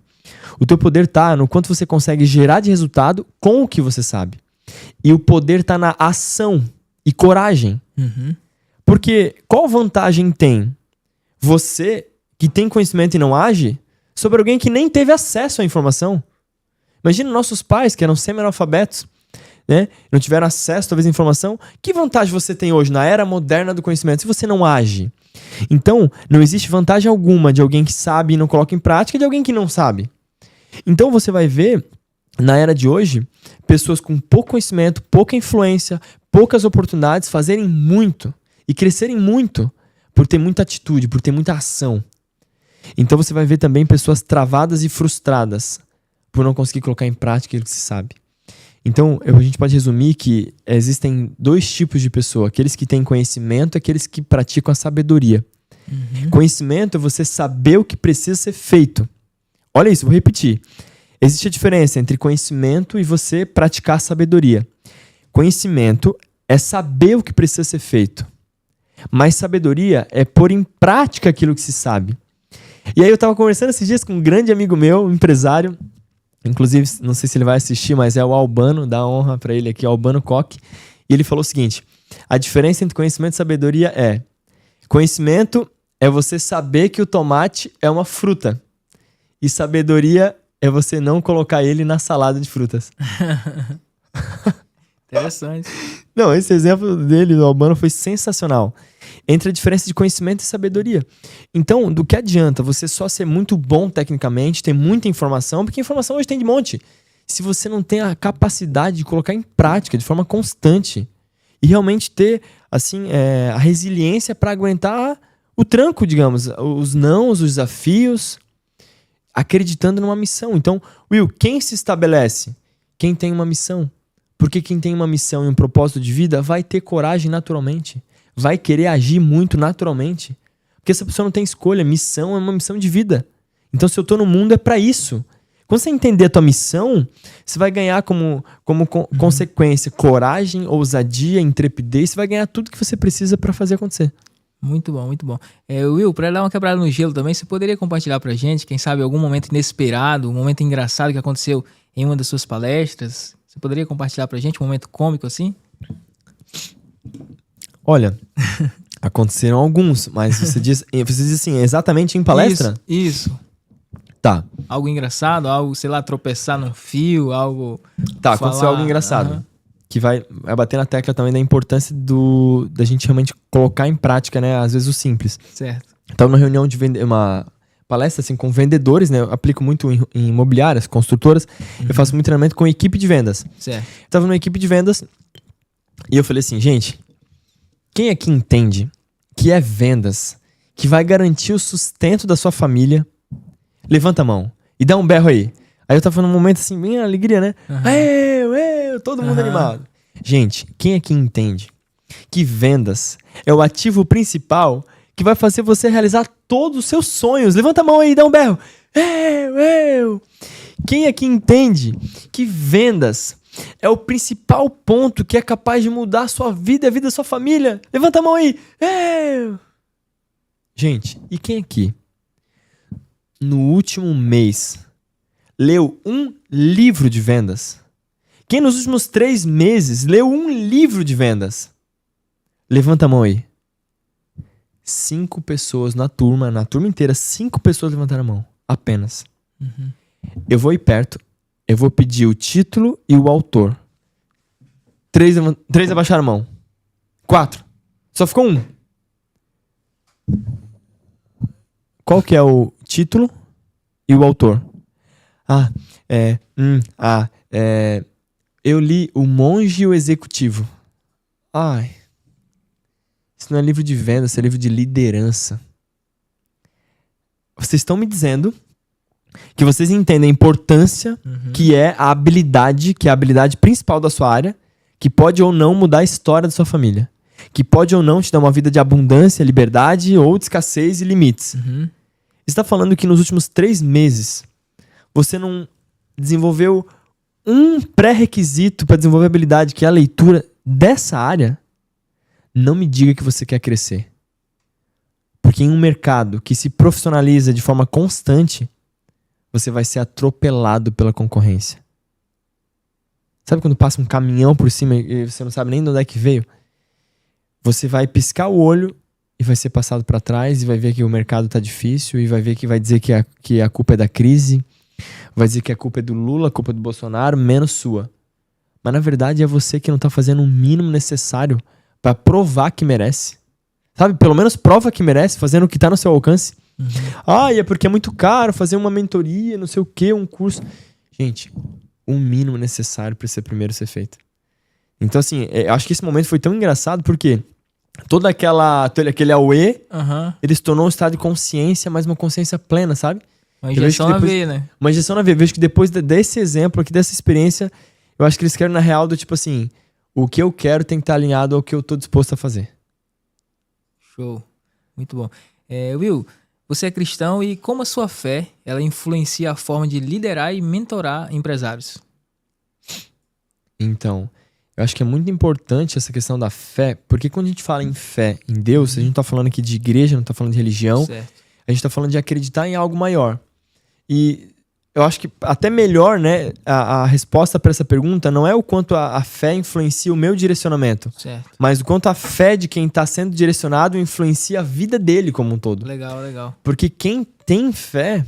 O teu poder está no quanto você consegue gerar de resultado com o que você sabe. E o poder está na ação e coragem. Porque qual vantagem tem você que tem conhecimento e não age sobre alguém que nem teve acesso à informação? Imagina nossos pais, que eram semi-analfabetos, né? Não tiveram acesso, talvez, à informação. Que vantagem você tem hoje, na era moderna do conhecimento, se você não age? Então, não existe vantagem alguma de alguém que sabe e não coloca em prática, de alguém que não sabe. Então, você vai ver, na era de hoje, pessoas com pouco conhecimento, pouca influência, poucas oportunidades, fazerem muito e crescerem muito por ter muita atitude, por ter muita ação. Então, você vai ver também pessoas travadas e frustradas por não conseguir colocar em prática aquilo que se sabe. Então, a gente pode resumir que existem dois tipos de pessoa. Aqueles que têm conhecimento e aqueles que praticam a sabedoria. Conhecimento é você saber o que precisa ser feito. Olha isso, vou repetir. Existe a diferença entre conhecimento e você praticar a sabedoria. Conhecimento é saber o que precisa ser feito. Mas sabedoria é pôr em prática aquilo que se sabe. E aí eu estava conversando esses dias com um grande amigo meu, um empresário. Inclusive, não sei se ele vai assistir, mas é o Albano, dá honra pra ele aqui, Albano Koch. E ele falou o seguinte: a diferença entre conhecimento e sabedoria é: conhecimento é você saber que o tomate é uma fruta. E sabedoria é você não colocar ele na salada de frutas. Interessante. Não, esse exemplo dele, do Albano, foi sensacional. Entre a diferença de conhecimento e sabedoria. Então, do que adianta você só ser muito bom tecnicamente, ter muita informação, porque informação hoje tem de monte, se você não tem a capacidade de colocar em prática de forma constante e realmente ter assim, a resiliência para aguentar o tranco, digamos, os nãos, os desafios, acreditando numa missão. Então, Will, quem se estabelece? Quem tem uma missão. Porque quem tem uma missão e um propósito de vida vai ter coragem naturalmente. Vai querer agir muito naturalmente. Porque essa pessoa não tem escolha. Missão é uma missão de vida. Então, se eu tô no mundo, é para isso. Quando você entender a tua missão, você vai ganhar como consequência coragem, ousadia, intrepidez. Você vai ganhar tudo que você precisa para fazer acontecer. Muito bom, muito bom. Will, para dar uma quebrada no gelo também, você poderia compartilhar pra gente, quem sabe, algum momento inesperado, um momento engraçado que aconteceu em uma das suas palestras? Você poderia compartilhar pra gente um momento cômico assim? Olha, aconteceram alguns, mas você diz assim, exatamente em palestra? Isso. Tá. Algo engraçado, algo, sei lá, tropeçar num fio, algo... Tá, aconteceu algo engraçado. Que vai bater na tecla também da importância da gente realmente colocar em prática, né? Às vezes o simples. Certo. Tava numa reunião uma palestra assim, com vendedores, né? Eu aplico muito em imobiliárias, construtoras. Eu faço muito treinamento com equipe de vendas. Certo. Eu tava numa equipe de vendas e eu falei assim, gente, quem aqui entende que é vendas que vai garantir o sustento da sua família? Levanta a mão e dá um berro aí. Aí eu tava num momento assim, bem alegria, né? Todo mundo animado. Gente, quem aqui entende que vendas é o ativo principal que vai fazer você realizar todos os seus sonhos. Levanta a mão aí, dá um berro. Eu. Quem aqui entende que vendas é o principal ponto que é capaz de mudar a sua vida e a vida da sua família? Levanta a mão aí. Gente, e quem aqui, no último mês, leu um livro de vendas? Quem nos últimos 3 meses leu um livro de vendas? Levanta a mão aí. 5 pessoas na turma inteira, 5 pessoas levantaram a mão, apenas. Uhum. Eu vou ir perto, eu vou pedir o título e o autor. 3 abaixaram a mão. 4. Só ficou 1. Qual que é o título e o autor? Eu li O Monge e o Executivo. Ai. Isso não é livro de venda, isso é livro de liderança. Vocês estão me dizendo que vocês entendem a importância que é a habilidade, que é a habilidade principal da sua área, que pode ou não mudar a história da sua família. Que pode ou não te dar uma vida de abundância, liberdade ou de escassez e limites. Uhum. Você está falando que nos últimos 3 meses você não desenvolveu um pré-requisito para desenvolver a habilidade, que é a leitura dessa área? Não me diga que você quer crescer. Porque em um mercado que se profissionaliza de forma constante, você vai ser atropelado pela concorrência. Sabe quando passa um caminhão por cima e você não sabe nem de onde é que veio? Você vai piscar o olho e vai ser passado para trás e vai ver que o mercado tá difícil e vai ver que vai dizer que a culpa é da crise, vai dizer que a culpa é do Lula, a culpa é do Bolsonaro, menos sua. Mas na verdade é você que não tá fazendo o mínimo necessário para provar que merece. Sabe? Pelo menos prova que merece, fazendo o que tá no seu alcance. E é porque é muito caro fazer uma mentoria, não sei o que, um curso. Gente, o mínimo necessário para ser primeiro ser feito. Então assim, eu acho que esse momento foi tão engraçado porque todo aquele auê, ele se tornou um estado de consciência, mas uma consciência plena, sabe? Uma injeção na veia, né? Uma injeção na veia. Vejo que depois desse exemplo aqui, dessa experiência, eu acho que eles querem na real do tipo assim, o que eu quero tem que estar alinhado ao que eu tô disposto a fazer. Show. Muito bom. Will, você é cristão e como a sua fé, ela influencia a forma de liderar e mentorar empresários? Então, eu acho que é muito importante essa questão da fé, porque quando a gente fala em fé, em Deus, a gente não tá falando aqui de igreja, não tá falando de religião, certo. A gente tá falando de acreditar em algo maior. E eu acho que até melhor, né, a resposta para essa pergunta não é o quanto a fé influencia o meu direcionamento, certo. mas o quanto a fé de quem está sendo direcionado influencia a vida dele como um todo. Legal, legal. Porque quem tem fé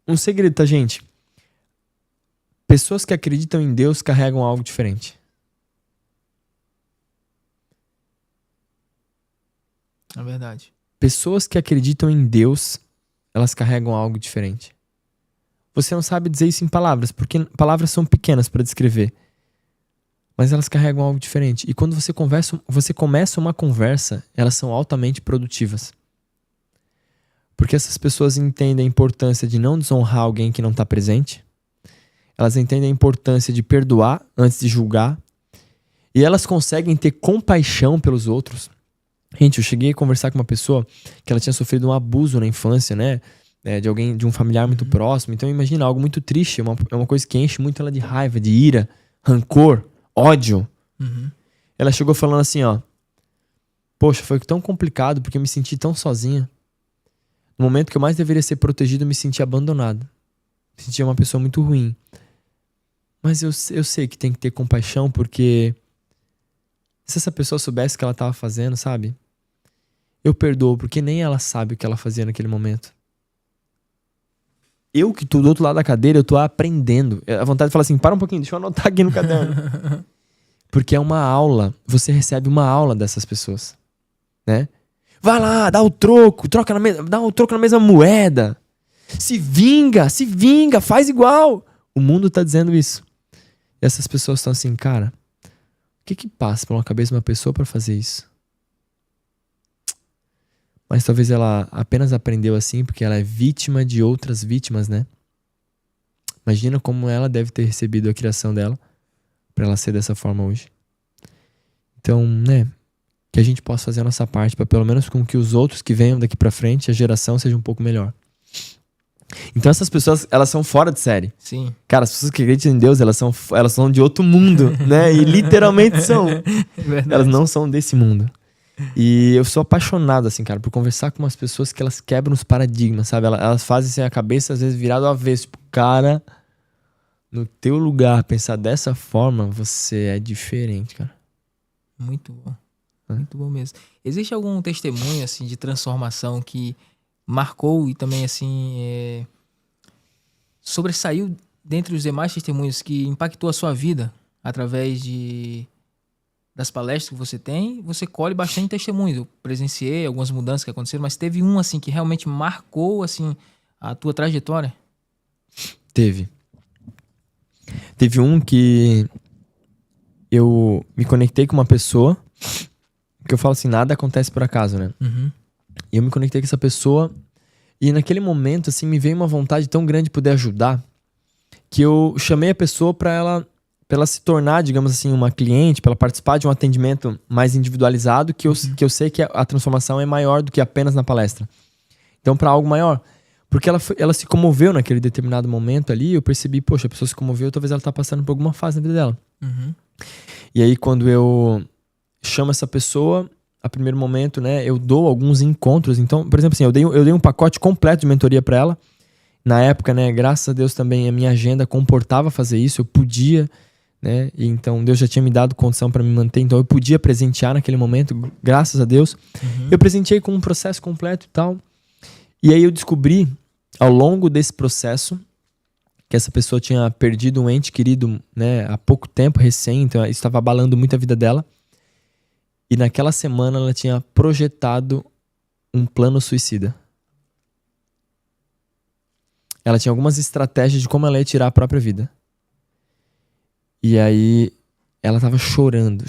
um segredo, tá, gente? Pessoas que acreditam em Deus carregam algo diferente. É verdade. Pessoas que acreditam em Deus, elas carregam algo diferente. Você não sabe dizer isso em palavras, porque palavras são pequenas para descrever. Mas elas carregam algo diferente. E quando você começa uma conversa, elas são altamente produtivas. Porque essas pessoas entendem a importância de não desonrar alguém que não está presente. Elas entendem a importância de perdoar antes de julgar. E elas conseguem ter compaixão pelos outros. Gente, eu cheguei a conversar com uma pessoa que ela tinha sofrido um abuso na infância, né? De um familiar muito próximo. Então imagina, algo muito triste. É uma coisa que enche muito ela de raiva, de ira, rancor, ódio. Ela chegou falando assim, ó. Poxa, foi tão complicado porque eu me senti tão sozinha. No momento que eu mais deveria ser protegido, eu me senti abandonado. Me senti uma pessoa muito ruim. Mas eu sei que tem que ter compaixão porque se essa pessoa soubesse o que ela estava fazendo, sabe? Eu perdoo porque nem ela sabe o que ela fazia naquele momento. Eu que tô do outro lado da cadeira, eu tô aprendendo. A vontade de falar assim, para um pouquinho, deixa eu anotar aqui no caderno. Porque é uma aula, você recebe uma aula dessas pessoas, né? Vai lá, dá o troco, dá o troco na mesma moeda. Se vinga, faz igual. O mundo tá dizendo isso. E essas pessoas estão assim, cara, o que passa pela cabeça de uma pessoa para fazer isso? Mas talvez ela apenas aprendeu assim porque ela é vítima de outras vítimas, né? Imagina como ela deve ter recebido a criação dela para ela ser dessa forma hoje. Então, né? que a gente possa fazer a nossa parte para pelo menos com que os outros que venham daqui para frente, a geração seja um pouco melhor. Então essas pessoas, elas são fora de série. Sim. Cara, as pessoas que acreditam em Deus, elas são de outro mundo, né? E literalmente são. Verdade. Elas não são desse mundo. E eu sou apaixonado, assim, cara, por conversar com umas pessoas que elas quebram os paradigmas, sabe? Elas fazem assim, a cabeça, às vezes, virada ao avesso. Tipo, cara, no teu lugar, pensar dessa forma, você é diferente, cara. Muito bom. Muito bom mesmo. Existe algum testemunho, assim, de transformação que marcou e também, assim, sobressaiu dentre os demais testemunhos, que impactou a sua vida através das palestras que você tem? Você colhe bastante testemunhos. Eu presenciei algumas mudanças que aconteceram, mas teve um, assim, que realmente marcou, assim, a tua trajetória? Teve um que eu me conectei com uma pessoa, que eu falo assim, nada acontece por acaso, né? Uhum. E eu me conectei com essa pessoa e naquele momento, assim, me veio uma vontade tão grande de poder ajudar, que eu chamei a pessoa pra ela se tornar, digamos assim, uma cliente, pra ela participar de um atendimento mais individualizado, que eu sei que a transformação é maior do que apenas na palestra. Então, pra algo maior. Porque ela se comoveu naquele determinado momento ali, eu percebi, poxa, a pessoa se comoveu, talvez ela tá passando por alguma fase na vida dela. Uhum. E aí, quando eu chamo essa pessoa, a primeiro momento, né, eu dou alguns encontros. Então, por exemplo, assim, eu dei um pacote completo de mentoria pra ela. Na época, né, graças a Deus também a minha agenda comportava fazer isso, eu podia, né, e então Deus já tinha me dado condição pra me manter, então eu podia presentear naquele momento, graças a Deus. Uhum. Eu presenteei com um processo completo e tal. E aí eu descobri, ao longo desse processo, que essa pessoa tinha perdido um ente querido, né, há pouco tempo, recém, então isso estava abalando muito a vida dela. E naquela semana ela tinha projetado um plano suicida. Ela tinha algumas estratégias de como ela ia tirar a própria vida. E aí ela tava chorando,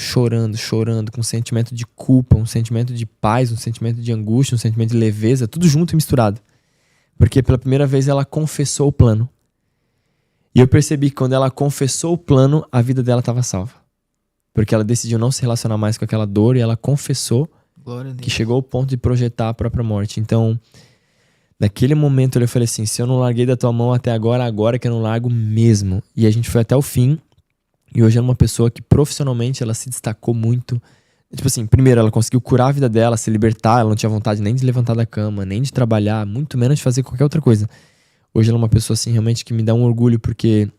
com um sentimento de culpa, um sentimento de paz, um sentimento de angústia, um sentimento de leveza, tudo junto e misturado. Porque pela primeira vez ela confessou o plano. E eu percebi que quando ela confessou o plano, a vida dela estava salva. Porque ela decidiu não se relacionar mais com aquela dor e ela confessou que chegou ao ponto de projetar a própria morte. Então, naquele momento eu falei assim, se eu não larguei da tua mão até agora que eu não largo mesmo. E a gente foi até o fim. E hoje ela é uma pessoa que profissionalmente ela se destacou muito. Tipo assim, primeiro ela conseguiu curar a vida dela, se libertar. Ela não tinha vontade nem de levantar da cama, nem de trabalhar, muito menos de fazer qualquer outra coisa. Hoje ela é uma pessoa assim realmente que me dá um orgulho, porque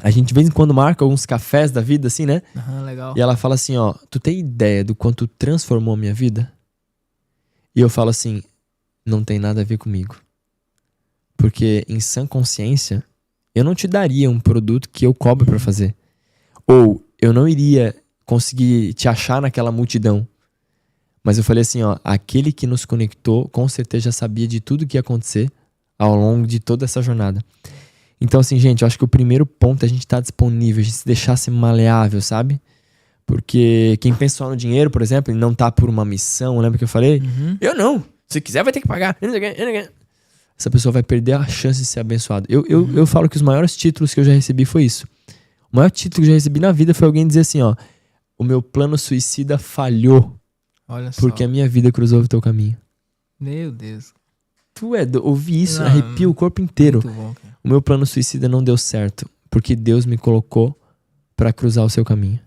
a gente de vez em quando marca alguns cafés da vida assim, né? Legal. E ela fala assim, ó, tu tem ideia do quanto transformou a minha vida? E eu falo assim, não tem nada a ver comigo. Porque em sã consciência, eu não te daria um produto que eu cobro pra fazer. Ou eu não iria conseguir te achar naquela multidão. Mas eu falei assim, ó, aquele que nos conectou com certeza já sabia de tudo que ia acontecer ao longo de toda essa jornada. Então assim, gente, eu acho que o primeiro ponto é a gente estar disponível, a gente se deixar ser maleável, sabe? Porque quem pensa só no dinheiro, por exemplo, e não tá por uma missão, lembra que eu falei? Uhum. Eu não. Se quiser vai ter que pagar. Essa pessoa vai perder a chance de ser abençoada. Eu falo que os maiores títulos que eu já recebi foi isso. O maior título que eu já recebi na vida foi alguém dizer assim, ó, o meu plano suicida falhou. Olha só. Porque a minha vida cruzou o teu caminho. Meu Deus. Ouvi isso, Não, arrepia o corpo inteiro. Muito bom, cara. O meu plano suicida não deu certo, porque Deus me colocou pra cruzar o seu caminho.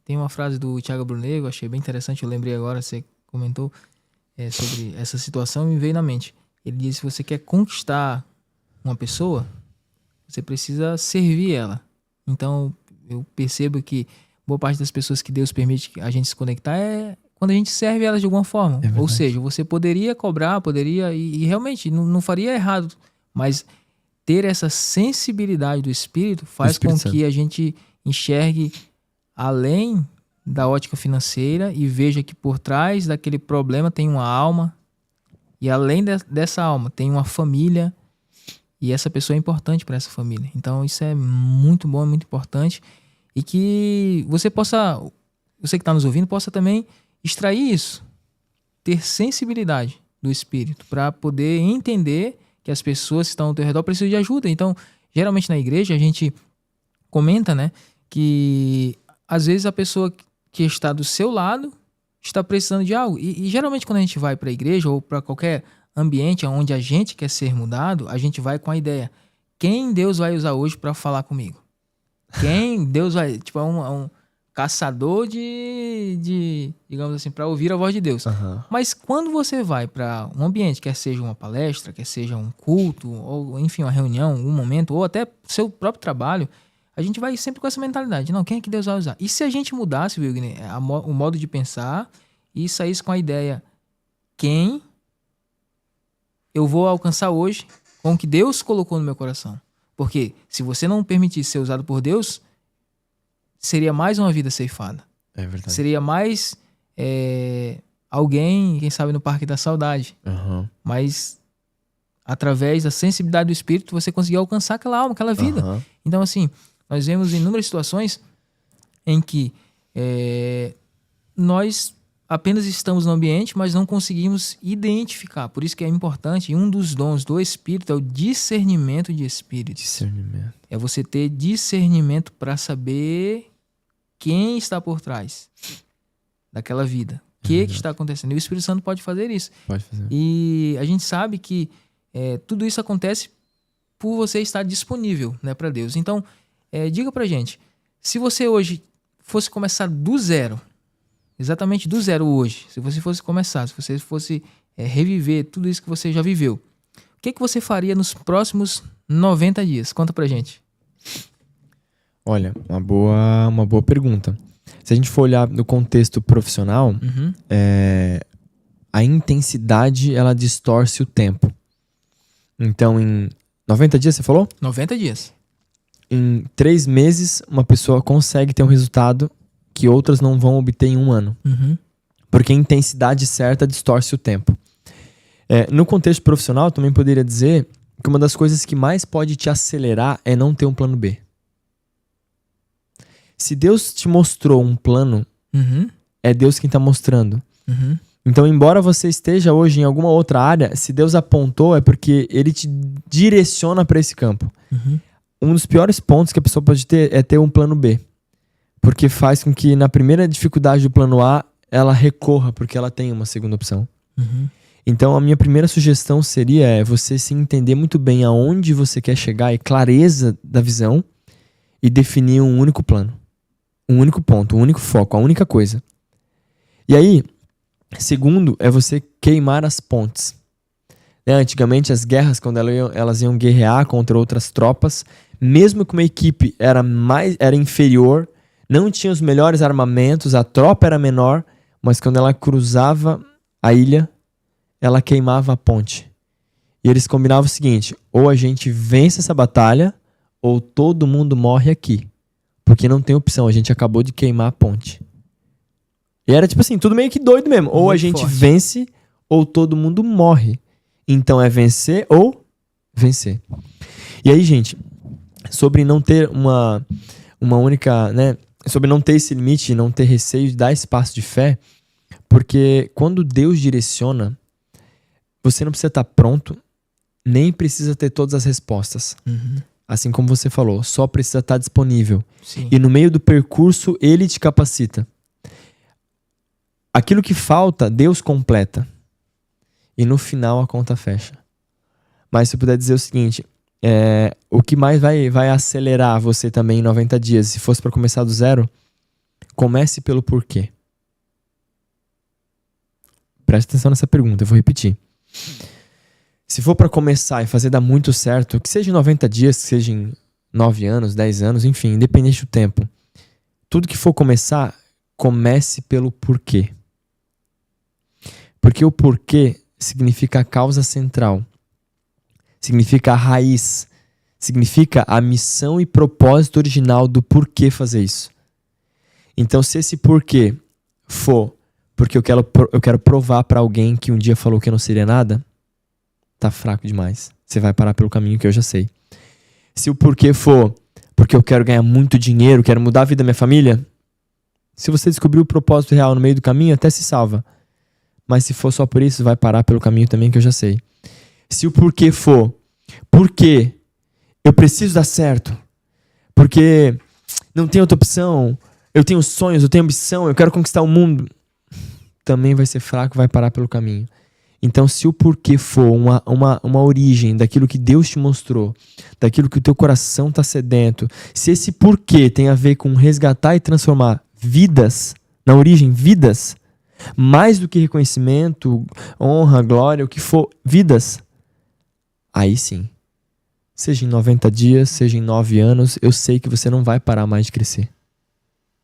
Tem uma frase do Thiago Brunet, eu achei bem interessante, eu lembrei agora, você comentou sobre essa situação e me veio na mente. Ele disse, se você quer conquistar uma pessoa, você precisa servir ela. Então, eu percebo que boa parte das pessoas que Deus permite a gente se conectar é quando a gente serve elas de alguma forma. Ou seja, você poderia cobrar, e realmente não faria errado, mas ter essa sensibilidade do Espírito faz com que a gente enxergue além da ótica financeira e veja que por trás daquele problema tem uma alma, e além dessa alma tem uma família, e essa pessoa é importante para essa família. Então isso é muito bom, é muito importante, e que você que está nos ouvindo, possa também extrair isso, ter sensibilidade do Espírito para poder entender que as pessoas que estão ao teu redor precisam de ajuda. Então, geralmente na igreja a gente comenta, né, que às vezes a pessoa que está do seu lado está precisando de algo. E geralmente quando a gente vai para a igreja ou para qualquer ambiente onde a gente quer ser mudado, a gente vai com a ideia: quem Deus vai usar hoje para falar comigo? Quem Deus vai... Tipo, é um caçador digamos assim, para ouvir a voz de Deus. Aham. Mas quando você vai para um ambiente, quer seja uma palestra, quer seja um culto, ou enfim, uma reunião, um momento, ou até seu próprio trabalho, a gente vai sempre com essa mentalidade: não, quem é que Deus vai usar? E se a gente mudasse, Wilgner, o modo de pensar e saísse com a ideia: quem eu vou alcançar hoje com o que Deus colocou no meu coração? Porque se você não permitisse ser usado por Deus, seria mais uma vida ceifada. É verdade. Seria mais alguém, quem sabe, no Parque da Saudade. Aham. Mas através da sensibilidade do Espírito, você conseguiu alcançar aquela alma, aquela vida. Aham. Então, assim, nós vemos inúmeras situações em que nós apenas estamos no ambiente, mas não conseguimos identificar. Por isso que é importante, e um dos dons do Espírito é o discernimento de espíritos. Discernimento. É você ter discernimento para saber quem está por trás daquela vida. O que está acontecendo? E o Espírito Santo pode fazer isso. Pode fazer. E a gente sabe que tudo isso acontece por você estar disponível, né, para Deus. Então, diga pra gente, se você hoje fosse começar do zero, exatamente do zero hoje, se você fosse começar, se você fosse reviver tudo isso que você já viveu, o que você faria nos próximos 90 dias? Conta pra gente. Olha, uma boa pergunta. Se a gente for olhar no contexto profissional, a intensidade, ela distorce o tempo. Então, em 90 dias, você falou? 90 dias. Em 3 meses, uma pessoa consegue ter um resultado que outras não vão obter em 1 ano. Uhum. Porque a intensidade certa distorce o tempo. No contexto profissional, eu também poderia dizer que uma das coisas que mais pode te acelerar é não ter um plano B. Se Deus te mostrou um plano, Uhum. é Deus quem está mostrando. Uhum. Então, embora você esteja hoje em alguma outra área, se Deus apontou, é porque Ele te direciona para esse campo. Uhum. Um dos piores pontos que a pessoa pode ter é ter um plano B. Porque faz com que na primeira dificuldade do plano A, ela recorra, porque ela tem uma segunda opção. Uhum. Então, a minha primeira sugestão seria você se entender muito bem aonde você quer chegar e clareza da visão e definir um único plano. Um único ponto, um único foco, a única coisa. E aí, segundo, é você queimar as pontes. Antigamente, as guerras, quando elas iam guerrear contra outras tropas, mesmo que uma equipe era inferior, não tinha os melhores armamentos, a tropa era menor, mas quando ela cruzava a ilha, ela queimava a ponte. E eles combinavam o seguinte: ou a gente vence essa batalha, ou todo mundo morre aqui. Porque não tem opção, a gente acabou de queimar a ponte. E era tipo assim, tudo meio que doido mesmo. Ou Muito a gente forte. vence, ou todo mundo morre. Então é vencer ou vencer. E aí, gente, sobre não ter uma única, né? Sobre não ter esse limite, não ter receio de dar esse passo de fé, porque quando Deus direciona, você não precisa estar pronto, nem precisa ter todas as respostas. Uhum. Assim como você falou, só precisa estar disponível. Sim. E no meio do percurso, Ele te capacita. Aquilo que falta, Deus completa. E no final a conta fecha. Mas se eu puder dizer o seguinte, o que mais vai acelerar você também em 90 dias, se fosse para começar do zero, comece pelo porquê. Preste atenção nessa pergunta, eu vou repetir. Se for para começar e fazer dar muito certo, que seja em 90 dias, que seja em 9 anos, 10 anos, enfim, independente do tempo. Tudo que for começar, comece pelo porquê. Porque o porquê significa a causa central. Significa a raiz. Significa a missão e propósito original do porquê fazer isso. Então, se esse porquê for porque eu quero provar para alguém que um dia falou que eu não seria nada, tá fraco demais. Você vai parar pelo caminho que eu já sei. Se o porquê for porque eu quero ganhar muito dinheiro, quero mudar a vida da minha família, se você descobrir o propósito real no meio do caminho, até se salva. Mas se for só por isso, vai parar pelo caminho também que eu já sei. Se o porquê for porque eu preciso dar certo, porque não tem outra opção, eu tenho sonhos, eu tenho ambição, eu quero conquistar o mundo, também vai ser fraco, vai parar pelo caminho. Então, se o porquê for uma origem daquilo que Deus te mostrou, daquilo que o teu coração está sedento, se esse porquê tem a ver com resgatar e transformar vidas, na origem, vidas, mais do que reconhecimento, honra, glória, o que for, vidas, aí sim, seja em 90 dias, seja em 9 anos, eu sei que você não vai parar mais de crescer.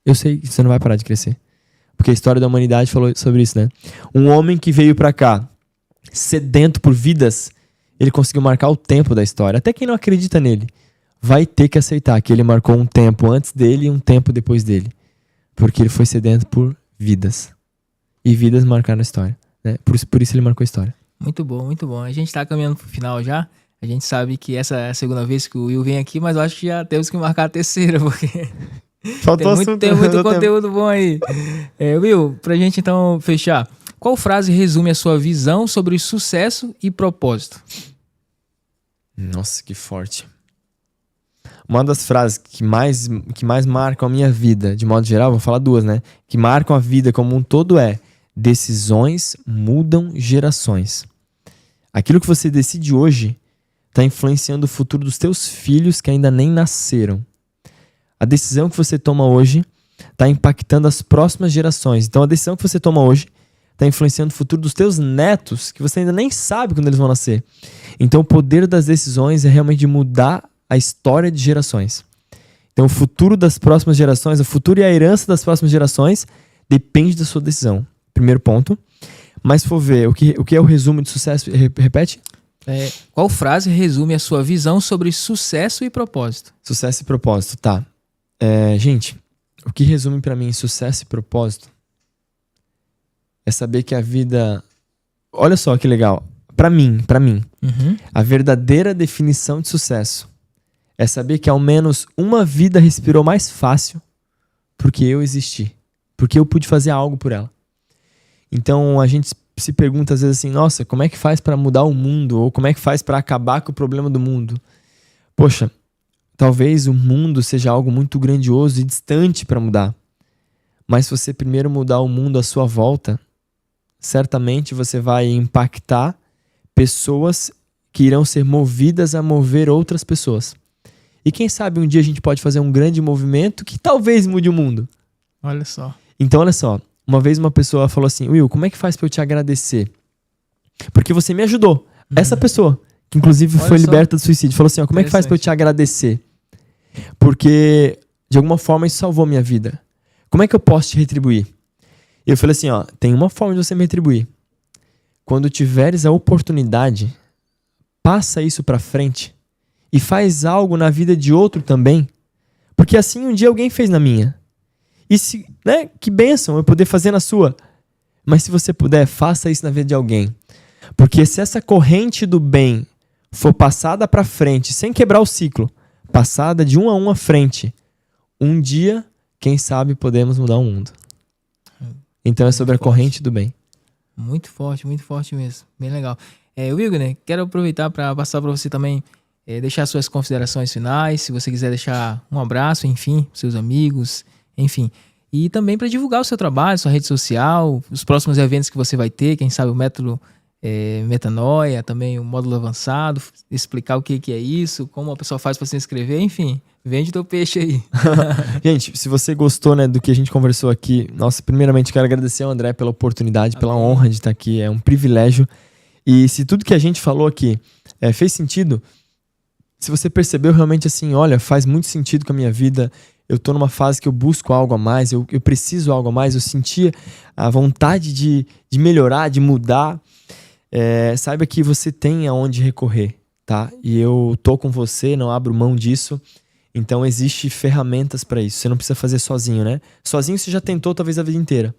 Eu sei que você não vai parar de crescer. Porque a história da humanidade falou sobre isso, né? Um homem que veio pra cá, sedento por vidas, ele conseguiu marcar o tempo da história. Até quem não acredita nele vai ter que aceitar que ele marcou um tempo antes dele e um tempo depois dele. Porque ele foi sedento por vidas. E vidas marcaram a história, né? Por isso ele marcou a história. Muito bom, muito bom. A gente tá caminhando pro final já. A gente sabe que essa é a segunda vez que o Will vem aqui, mas eu acho que já temos que marcar a terceira, porque tem muito conteúdo bom aí. Will, pra gente então fechar, qual frase resume a sua visão sobre sucesso e propósito? Nossa, que forte. Uma das frases que mais marcam a minha vida, de modo geral, vou falar duas, né? Que marcam a vida como um todo é: decisões mudam gerações. Aquilo que você decide hoje está influenciando o futuro dos teus filhos que ainda nem nasceram. A decisão que você toma hoje está impactando as próximas gerações. Então, a decisão que você toma hoje está influenciando o futuro dos teus netos, que você ainda nem sabe quando eles vão nascer. Então, o poder das decisões é realmente de mudar a história de gerações. Então, o futuro das próximas gerações, o futuro e a herança das próximas gerações depende da sua decisão. Primeiro ponto. Mas se for ver, o que é o resumo de sucesso? Repete. Qual frase resume a sua visão sobre sucesso e propósito? Sucesso e propósito, tá. Gente, o que resume pra mim sucesso e propósito é saber que a vida... Olha só que legal. Pra mim, a verdadeira definição de sucesso é saber que ao menos uma vida respirou mais fácil porque eu existi. Porque eu pude fazer algo por ela. Então a gente se pergunta às vezes assim, nossa, como é que faz pra mudar o mundo? Ou como é que faz pra acabar com o problema do mundo? Poxa, talvez o mundo seja algo muito grandioso e distante pra mudar. Mas se você primeiro mudar o mundo à sua volta, certamente você vai impactar pessoas que irão ser movidas a mover outras pessoas. E quem sabe um dia a gente pode fazer um grande movimento que talvez mude o mundo. Olha só. Então, olha só. Uma vez uma pessoa falou assim, Will, como é que faz pra eu te agradecer? Porque você me ajudou. Essa pessoa, que inclusive foi liberta do suicídio, falou assim, como é que faz pra eu te agradecer? Porque, de alguma forma, isso salvou minha vida. Como é que eu posso te retribuir? E eu falei assim, tem uma forma de você me retribuir. Quando tiveres a oportunidade, passa isso pra frente e faz algo na vida de outro também. Porque assim um dia alguém fez na minha. E se, né, que bênção eu poder fazer na sua. Mas se você puder, faça isso na vida de alguém. Porque se essa corrente do bem for passada pra frente, sem quebrar o ciclo, passada de um a um à frente, um dia, quem sabe, podemos mudar o mundo. Então é sobre a corrente do bem. Muito forte mesmo. Bem legal. Wilgner, quero aproveitar para passar para você também deixar suas considerações finais, se você quiser deixar um abraço, enfim, seus amigos, enfim. E também para divulgar o seu trabalho, sua rede social, os próximos eventos que você vai ter, quem sabe o método Metanoia, também o módulo avançado, explicar o que é isso, como a pessoa faz para se inscrever, enfim, vende teu peixe aí. Gente, se você gostou, né, do que a gente conversou aqui, nossa, primeiramente quero agradecer ao André pela oportunidade, pela honra de estar aqui, é um privilégio. E se tudo que a gente falou aqui fez sentido, se você percebeu realmente assim, olha, faz muito sentido com a minha vida, eu tô numa fase que eu busco algo a mais, eu preciso algo a mais, eu sentia a vontade de melhorar, de mudar, saiba que você tem aonde recorrer, tá? E eu tô com você, não abro mão disso. Então existe ferramentas para isso. Você não precisa fazer sozinho, né? Sozinho você já tentou talvez a vida inteira.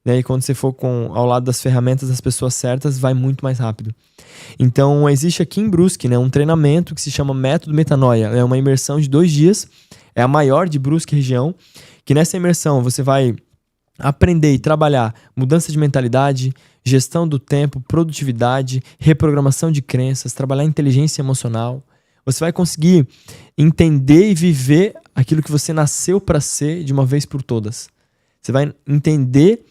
E quando você for ao lado das ferramentas das pessoas certas, vai muito mais rápido. Então existe aqui em Brusque, né, um treinamento que se chama Método Metanoia. É uma imersão de 2 dias. É a maior de Brusque região. Que nessa imersão você vai aprender e trabalhar mudança de mentalidade, gestão do tempo, produtividade, reprogramação de crenças, trabalhar inteligência emocional. Você vai conseguir entender e viver aquilo que você nasceu para ser de uma vez por todas. Você vai entender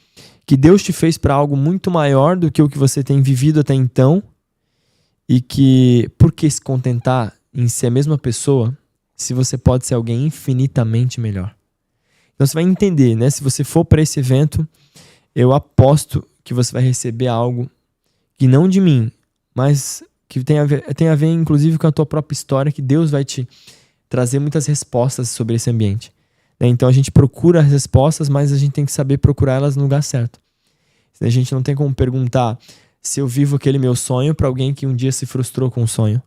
que Deus te fez para algo muito maior do que o que você tem vivido até então, e que por que se contentar em ser a mesma pessoa se você pode ser alguém infinitamente melhor? Então você vai entender, né? Se você for para esse evento, eu aposto que você vai receber algo que não de mim, mas que tem a ver inclusive com a tua própria história, que Deus vai te trazer muitas respostas sobre esse ambiente. Então a gente procura as respostas, mas a gente tem que saber procurar elas no lugar certo. A gente não tem como perguntar se eu vivo aquele meu sonho para alguém que um dia se frustrou com o sonho.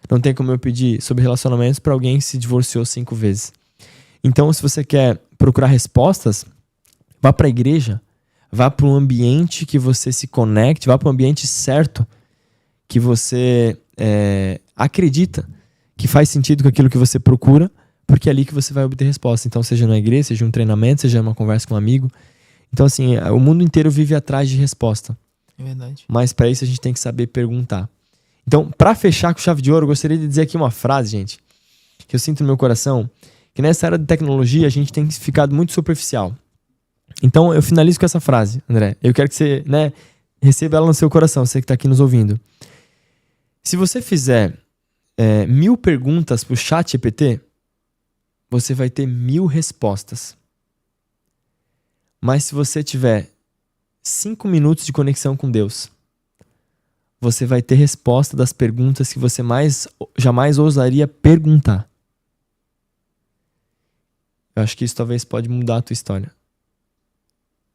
Não tem como eu pedir sobre relacionamentos para alguém que se divorciou 5 vezes. Então, se você quer procurar respostas, vá para a igreja, vá para um ambiente que você se conecte, vá para um ambiente certo, que você acredita que faz sentido com aquilo que você procura, porque é ali que você vai obter resposta. Então, seja na igreja, seja um treinamento, seja uma conversa com um amigo. Então, assim, o mundo inteiro vive atrás de resposta. É verdade. Mas para isso a gente tem que saber perguntar. Então, para fechar com chave de ouro, eu gostaria de dizer aqui uma frase, gente, que eu sinto no meu coração, que nessa era de tecnologia a gente tem ficado muito superficial. Então, eu finalizo com essa frase, André. Eu quero que você, receba ela no seu coração, você que está aqui nos ouvindo. Se você fizer 1000 perguntas pro ChatGPT, você vai ter 1000 respostas. Mas se você tiver 5 minutos de conexão com Deus, você vai ter resposta das perguntas que você jamais ousaria perguntar. Eu acho que isso talvez pode mudar a tua história.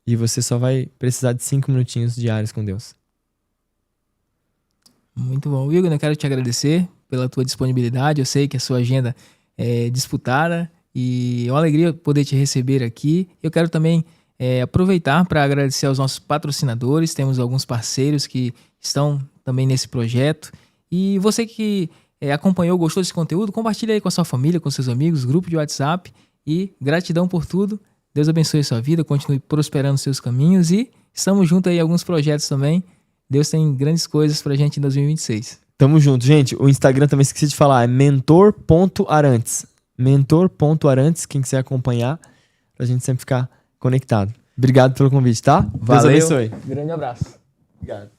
E você só vai precisar de 5 minutinhos diários com Deus. Muito bom. Igor, eu quero te agradecer pela tua disponibilidade. Eu sei que a sua agenda é disputada e é uma alegria poder te receber aqui. Eu quero também aproveitar para agradecer aos nossos patrocinadores. Temos alguns parceiros que estão também nesse projeto. E você que acompanhou, gostou desse conteúdo, compartilha aí com a sua família, com seus amigos, grupo de WhatsApp. E gratidão por tudo. Deus abençoe a sua vida, continue prosperando seus caminhos e estamos juntos aí em alguns projetos também. Deus tem grandes coisas pra gente em 2026. Tamo junto, gente. O Instagram também esqueci de falar, é mentor.arantes. Mentor.arantes, quem quiser acompanhar, pra gente sempre ficar conectado. Obrigado pelo convite, tá? Valeu. Deus abençoe. Grande abraço. Obrigado.